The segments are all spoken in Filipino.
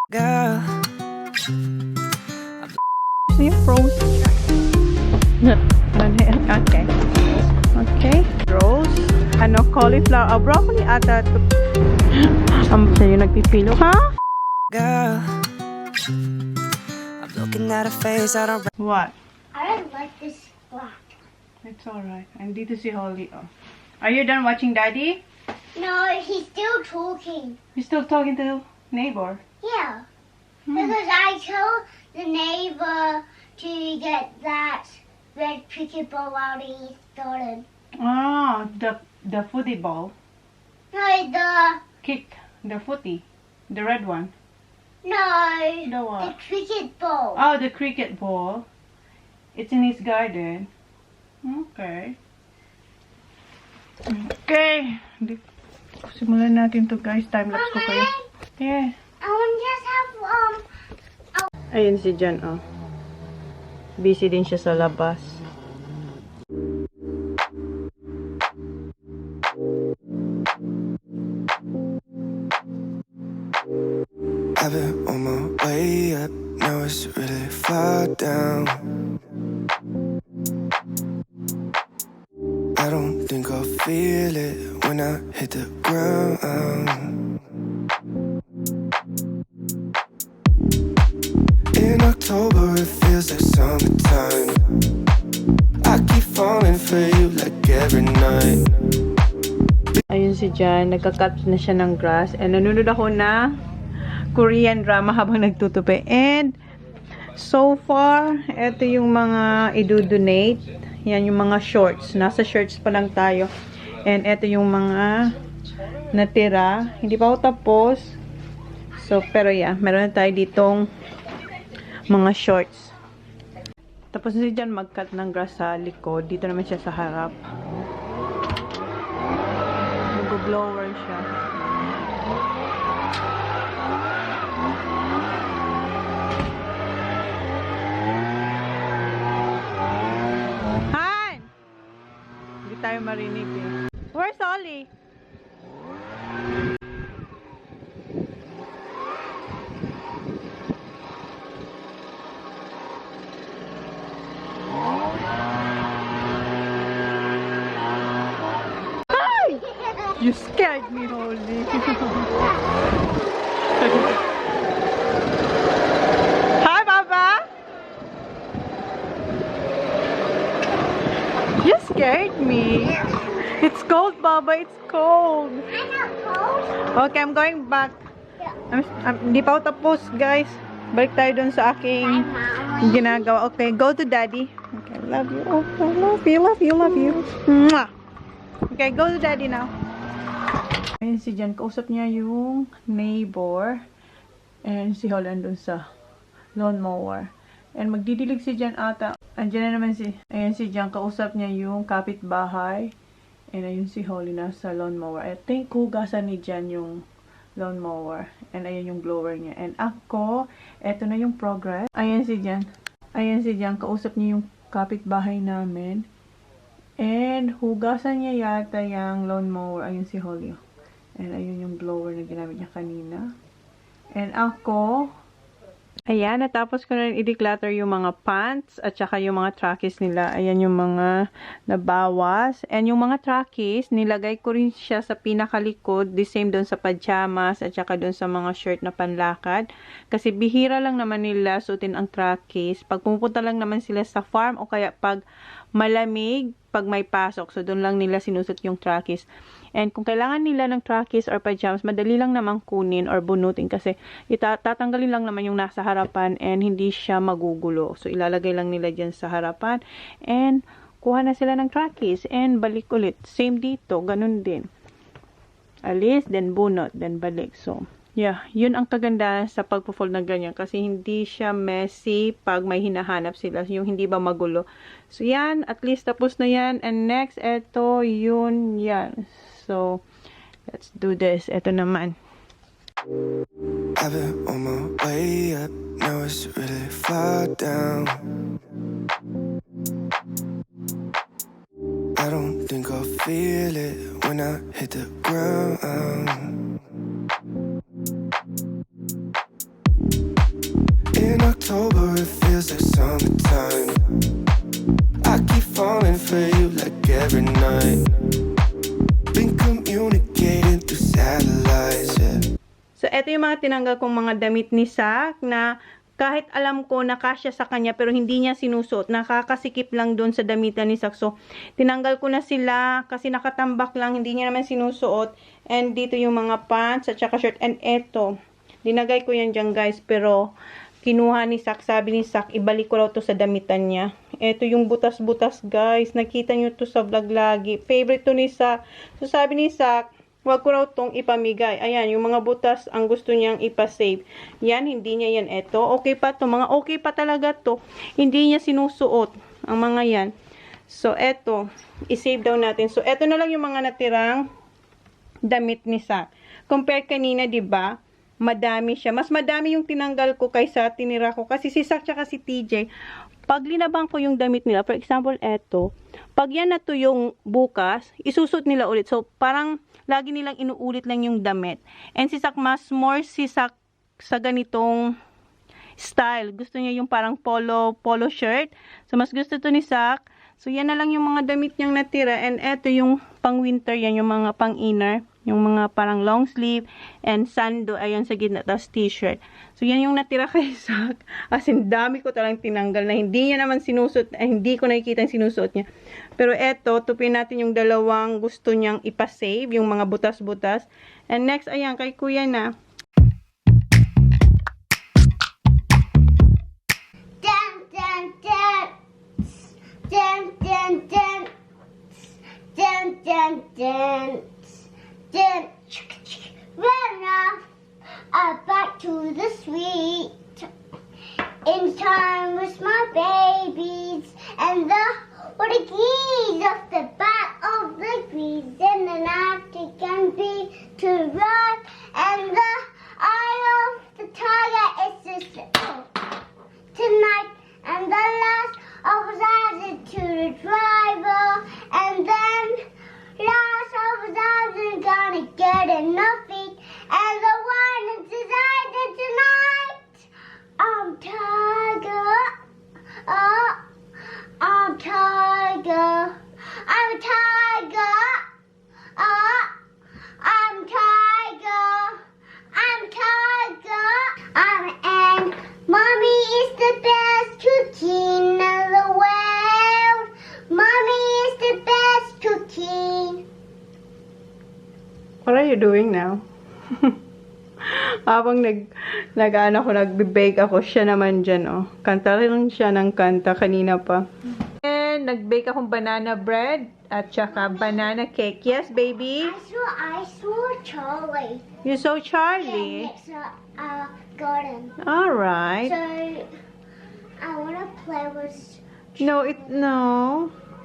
Girl, you froze. Okay. Okay. Rose. Ano, cauliflower. Broccoli ata. Sa'yo nagpipilo, ha? girl, I'm looking at a face I don't. What? I don't like this black. It's alright. And dito si Holly, oh. Are you done watching Daddy? No, he's still talking. You still talking to the neighbor? Yeah. Because I told the neighbor to get that red cricket ball out and he started. Ah, the footy ball. No, the Kick. The footy. The red one. no, The what? the cricket ball. Oh, the cricket ball. It's in his garden. Okay. Okay. Simulan natin to, guys. Time-lapse ko kayo. Yeah. I want to just have Ayun si John, oh. Busy din siya sa labas. I've been on my way up, now it's really far down. I don't think I'll feel it when I hit the ground. In October it feels like summertime. I keep falling for you like every night. Ayun si John, nagka-cut na siya ng grass. And nanonood ako na Korean drama habang nagtutupi. And so far, ito yung mga i-donate. Yan yung mga shorts. Nasa shorts pa lang tayo. And ito yung mga natira. Hindi pa ako tapos. So, pero yeah, meron na tayo ditong mga shorts. Tapos si John mag-cut ng grass sa likod. Dito naman siya sa harap. Nag-blower siya. Han! Hindi tayo marinig eh. Where's Ollie? You scared me, Holly. Hi, Baba. You scared me. It's cold, Baba. It's cold. I'm not cold. Okay, I'm going back. Hindi pa ako tapos, guys. Balik tayo dun sa aking ginagawa. Okay, go to Daddy. Okay, love you. Oh, I love you, love you, love you. Mwah! Okay, go to Daddy now. Ayun si Jan, kausap niya yung neighbor. And si Holland dun sa lawnmower. And magdidilig si Jan ata. Andiyan na naman ayun si Jan, kausap niya yung kapitbahay. And ayun si Holly na sa lawnmower. I think hugasan ni Jan yung lawnmower. And ayun yung blower niya. And ako, eto na yung progress. Ayun si Jan. Ayun si Jan, kausap niya yung kapitbahay namin. And hugasan niya yata yung lawnmower. Ayun si Holly. And ayun yung blower na ginamit niya kanina. And ako, ayan, natapos ko na rin i-declutter yung mga pants at saka yung mga trackies nila. Ayan yung mga nabawas. And yung mga trackies, nilagay ko rin siya sa pinakalikod. The same doon sa pajamas at saka doon sa mga shirt na panlakad. Kasi bihira lang naman nila suotin ang trackies. Pag pumunta lang naman sila sa farm o kaya pag malamig, pag may pasok. So, doon lang nila sinusot yung trackies. And kung kailangan nila ng trackies or pajamas, madali lang naman kunin or bunutin kasi tatanggalin lang naman yung nasa harapan and hindi siya magugulo. So, ilalagay lang nila dyan sa harapan and kuha na sila ng trackies and balik ulit. Same dito, ganun din. Alis, then bunot, then balik. So, Yeah, yun ang kagandahan sa pagpo-fold na ganyan kasi hindi siya messy pag may hinahanap sila, yung hindi ba magulo. So yan, at least tapos na yan. And next, eto, yun, yan. So, let's do this. Eto naman. I've been on my way up, now it's really far down. I don't think I'll feel it when I hit the ground. In October it feels like summertime. I keep falling for you like every night. Been communicating through satellites, yeah. So, eto yung mga tinanggal kong mga damit ni Sak na kahit alam ko na kasya sa kanya pero hindi niya sinusuot. Nakakasikip lang doon sa damitan ni Sak. So, tinanggal ko na sila kasi nakatambak lang. Hindi niya naman sinusuot. And dito yung mga pants at saka shirt. And eto, dinagay ko yan dyan guys. Pero, kinuha ni Sak. Sabi ni Sak, ibalik ko raw to sa damitan niya. Eto yung butas-butas guys. Nakita nyo to sa vlog lagi. Favorite to ni Sak. So, sabi ni Sak, wag ko raw tong ipamigay. Ayan, yung mga butas ang gusto niyang ipasave. Yan, hindi niya yan. Eto, okay pa to. Mga okay pa talaga to. Hindi niya sinusuot ang mga yan. So, eto, isave daw natin. So, eto na lang yung mga natirang damit ni Sak. Compare kanina, di ba? Madami siya. Mas madami yung tinanggal ko kaysa tinira ko. Kasi si Sak tsaka si TJ, pag linabang ko yung damit nila, for example, eto, pag yan na to yung bukas, isusot nila ulit. So, parang lagi nilang inuulit lang yung damit. And si Sak, mas more si Sak sa ganitong style. Gusto niya yung parang polo shirt. So, mas gusto to ni Sak. So, yan na lang yung mga damit niyang natira. And eto yung pang winter, yan yung mga pang inner. Yung mga parang long sleeve and sando, ayan sa gitna, tapos t-shirt. So, yan yung natira kay Sak. As in, dami ko talang tinanggal na hindi niya naman sinusuot, hindi ko nakikita yung sinusuot niya. Pero eto, tupin natin yung dalawang gusto niyang ipasave, yung mga butas-butas. And next, ayan, kay Kuya na. Dun, dun, dun. Dun, dun, dun. Dun, dun, dun. Dun. Run off back to the street. In time with my babies and the keys off the back of the trees, and the Arctic can be to run, and the eye of the tiger is just tonight, and the last I was added to the driver, and then last I was added gonna get enough eat, and the one that decided tonight, I'm tiger, I'm tiger. I'm a tiger. I'm tiger. I'm tiger. And mommy is the best cookie in the world. Mommy is the best cookie. What are you doing now? Habang nagbe-bake ako, siya naman dyan, oh. Kanta rin siya ng kanta kanina pa. And nag-bake akong banana bread at saka banana cake. Yes, baby? I saw Charlie. You saw Charlie? Next to garden. Alright. So I want to play with. No.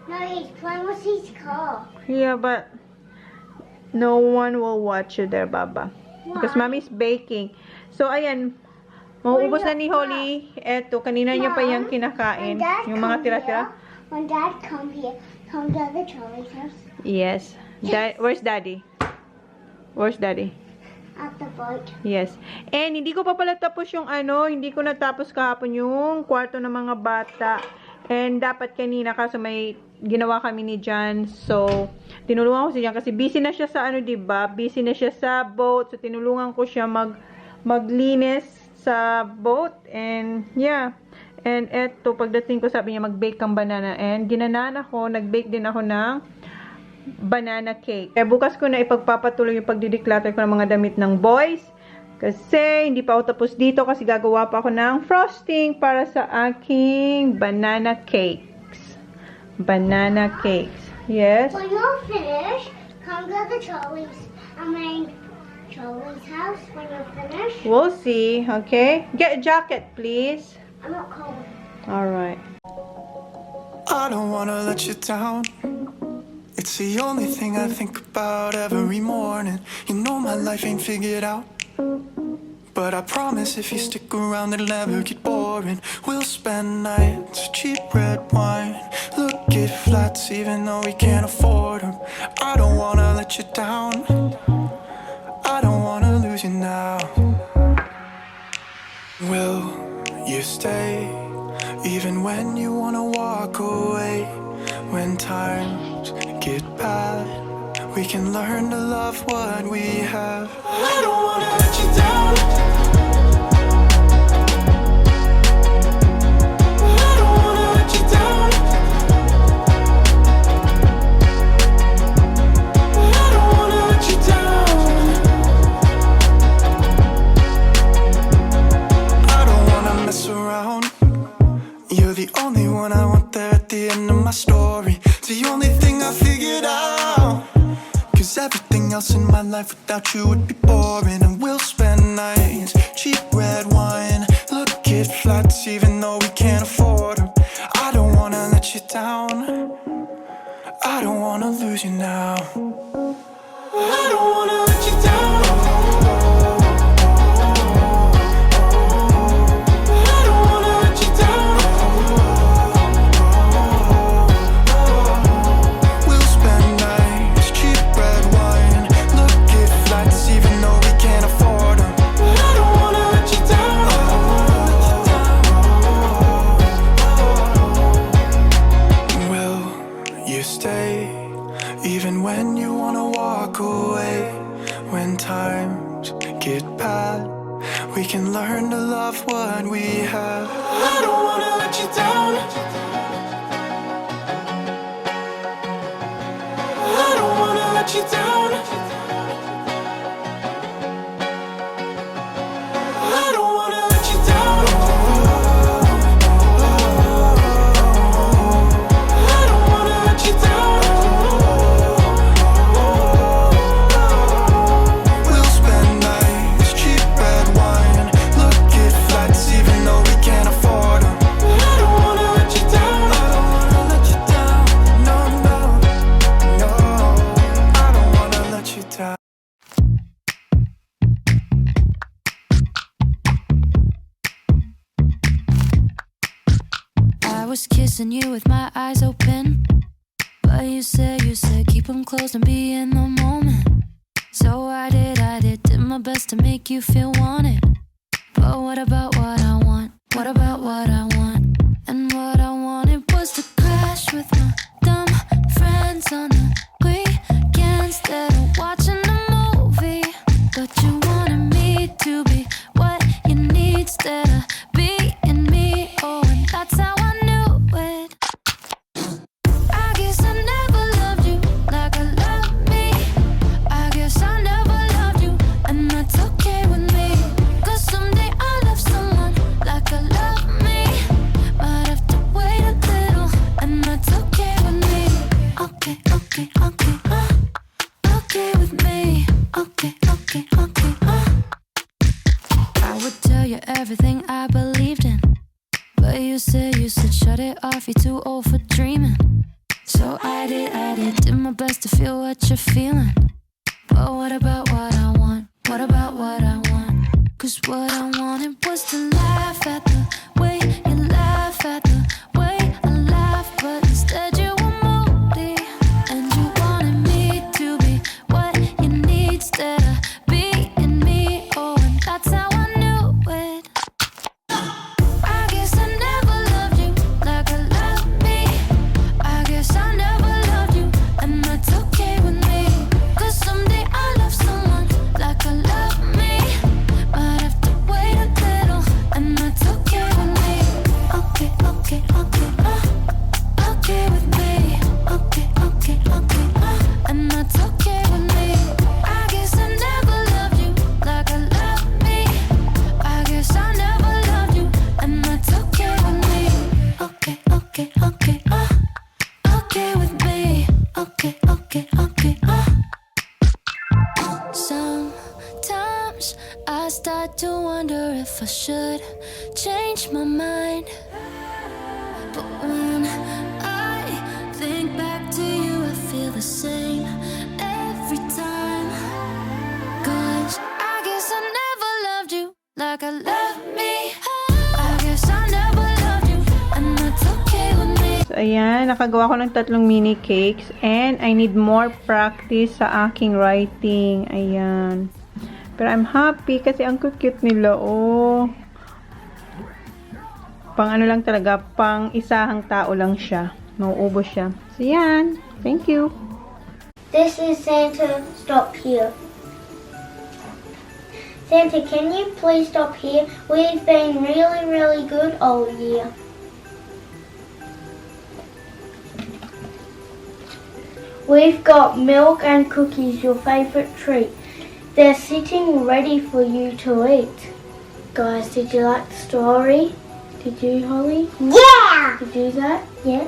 No, he's playing with his car. Yeah, but no one will watch you there, Baba. Because mommy's baking. So, ayan. Mauubos na ni Holly. Eto, kanina niya pa yung kinakain. Yung mga tira-tira. When Dad come here, come to the Charlie's house. Yes. Where's Daddy? Where's Daddy? At the boat. Yes. And hindi ko pa pala tapos yung hindi ko natapos kahapon yung kwarto ng mga bata. And dapat kanina kaso may ginawa kami ni John. So, tinulungan ko siya kasi busy na siya sa diba? Busy na siya sa boat. So, tinulungan ko siya maglinis sa boat. And, yeah. And eto, pagdating ko sabi niya mag-bake kang banana. And ginanan ako, nag-bake din ako ng banana cake. Kaya bukas ko na ipagpapatuloy yung pagdi-declutter ko ng mga damit ng boys. Kasi hindi pa ako tapos dito kasi gagawa pa ako ng frosting para sa aking banana cakes. Banana cakes. Yes. When you're finished, come to the Charlie's. I mean, Charlie's house when you're finished. We'll see, okay? Get a jacket, please. I'm not cold. Alright. I don't wanna let you down. It's the only thing I think about every morning. You know my life ain't figured out, but I promise if you stick around it'll never get boring. We'll spend nights, cheap red wine, look at flats even though we can't afford them. I don't wanna let you down, I don't wanna lose you now. Will you stay even when you wanna walk away? When times get bad, we can learn to love what we have. I don't wanna let you down, I don't wanna let you down, I don't wanna let you down, I don't wanna mess around. You're the only one I want there at the end of my story. It's the only thing I figured out, 'cause everything else in my life without you would be boring. And we'll spend nights, cheap red wine, look at flats even though we can't afford them. I don't wanna let you down, I don't wanna lose you now. I don't wanna let you down, I don't wanna let you down. We'll spend nights, cheap red wine, look at flats even though we can't afford them. I don't wanna let you down, will you stay even when you wanna walk away? When times get bad, we can learn to love what we have. I don't wanna let you down, I don't wanna let you down, I don't wanna let you down, I don't wanna let you down. We'll spend nights, cheap red wine, look at flats even though we can't afford them. I don't wanna let you down, I don't wanna let you down, no, no, no, I don't wanna let you down. I was kissing you with my eyes open, but you said keep them closed and be in the moment. So I did my best to make you feel wanted. But what about what I want? What about what I want? And what I wanted was to crash with my dumb friends on the weekend instead of watching a movie. But you wanted me to be what you need instead of being me. Oh, and that's how I knew it. I guess I never loved you like I love me. I guess I never loved you, and that's okay with me. 'Cause someday I'll love someone like I love me. Might have to wait a little, and that's okay with me. Okay, okay, okay, okay with me. Okay, okay, okay, I would tell you everything I believed in, but you said shut it off, you're too old for dreaming. So I did my best to feel what you're feeling. But what about what I want? What about what I want? 'Cause what I wanted was to laugh at the way you laugh at the way I laugh, but instead you were moody. And you wanted me to be what you need instead of being me. Oh, and that's how I knew it. I guess I never loved you like I love me. I guess I never loved you, and that's okay with me. 'Cause someday I'll love someone like I love me. Might have to wait a little, and that's okay with me. if I should change my mind. But when I think back to you, I feel the same every time. 'Cause I guess I never loved you like I love me. I guess I never loved you, and that's okay with me. So, ayan, nakagawa ko ng 3 mini cakes and I need more practice sa aking writing. Ayan. Pero I'm happy kasi ang cute nila, oh. Pang ano lang talaga, pang isahang tao lang siya. Mauubos siya. So, yan. Thank you. This is Santa. Stop here. Santa, can you please stop here? We've been really, really good all year. We've got milk and cookies, your favorite treat. They're sitting ready for you to eat. Guys, did you like the story? Did you, Holly? Yeah! Did you do that? Yeah?